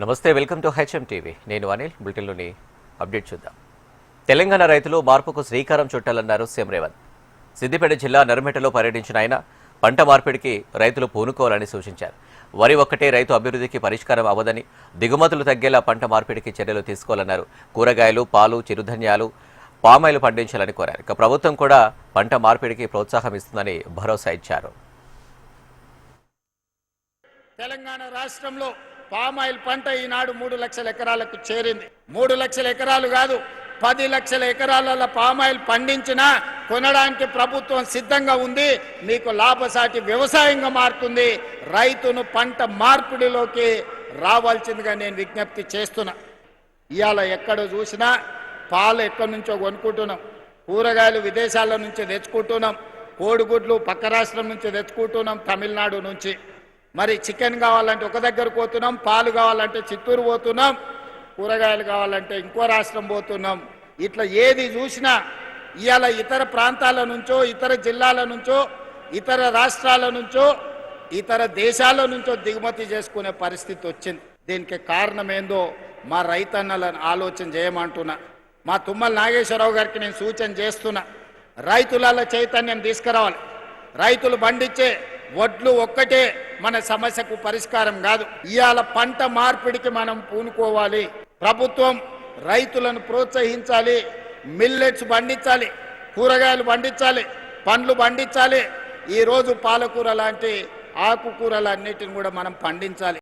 నమస్తే, welcome to HM TV. నేను Anil. బులెటిన్లోని update చూద్దాం. తెలంగాణ రైతులు మార్పుకు శ్రీకారం చుట్టాలన్నారు సీఎం రేవంత్. సిద్దిపేట జిల్లా నర్మెటలో పర్యటించిన ఆయన పంట మార్పిడికి రైతులు పూనుకోవాలని సూచించారు. వరి ఒక్కటే రైతు అభివృద్ధికి పరిష్కారం అవ్వదని, దిగుమతులు తగ్గేలా పంట మార్పిడికి చర్యలు తీసుకోవాలన్నారు. కూరగాయలు, పాలు, చిరుధాన్యాలు, పామాయిల్ పండించాలని కోరారు. ఇక ప్రభుత్వం కూడా పంట మార్పిడికి ప్రోత్సాహం ఇస్తుందని భరోసా ఇచ్చారు. తెలంగాణ రాష్ట్రంలో పామాయిల్ పంట ఈనాడు 3 లక్షల ఎకరాలకు చేరింది. 3 లక్షల ఎకరాలు కాదు, 10 లక్షల ఎకరాల పామాయిల్ పండించినా కొనడానికి ప్రభుత్వం సిద్ధంగా ఉంది. మీకు లాభసాటి వ్యవసాయంగా మారుతుంది. రైతును పంట మార్పిడిలోకి రావాల్సిందిగా నేను విజ్ఞప్తి చేస్తున్నా. ఇవాళ ఎక్కడ చూసినా పాలు ఎక్కడి నుంచో కొనుక్కుంటున్నాం, కూరగాయలు విదేశాల నుంచి తెచ్చుకుంటున్నాం, కోడిగుడ్లు పక్క రాష్ట్రం నుంచి తెచ్చుకుంటున్నాం, తమిళనాడు నుంచి. మరి చికెన్ కావాలంటే ఒక దగ్గర పోతున్నాం, పాలు కావాలంటే చిత్తూరు పోతున్నాం, కూరగాయలు కావాలంటే ఇంకో రాష్ట్రం పోతున్నాం. ఇట్లా ఏది చూసినా ఇవాళ ఇతర ప్రాంతాల నుంచో, ఇతర జిల్లాల నుంచో, ఇతర రాష్ట్రాల నుంచో, ఇతర దేశాల నుంచో దిగుమతి చేసుకునే పరిస్థితి వచ్చింది. దీనికి కారణం ఏందో మా రైతన్నలను ఆలోచన చేయమంటున్నా. మా తుమ్మల నాగేశ్వరరావు గారికి నేను సూచన చేస్తున్నా. రైతుల చైతన్యం తీసుకురావాలి. రైతులు పండించే వడ్లు ఒక్కటే మన సమస్యకు పరిష్కారం కాదు. ఇవాళ పంట మార్పిడికి మనం పూనుకోవాలి. ప్రభుత్వం రైతులను ప్రోత్సహించాలి. మిల్లెట్స్ పండించాలి, కూరగాయలు పండించాలి, పండ్లు పండించాలి. ఈరోజు పాలకూర లాంటి ఆకుకూరలన్నిటిని కూడా మనం పండించాలి.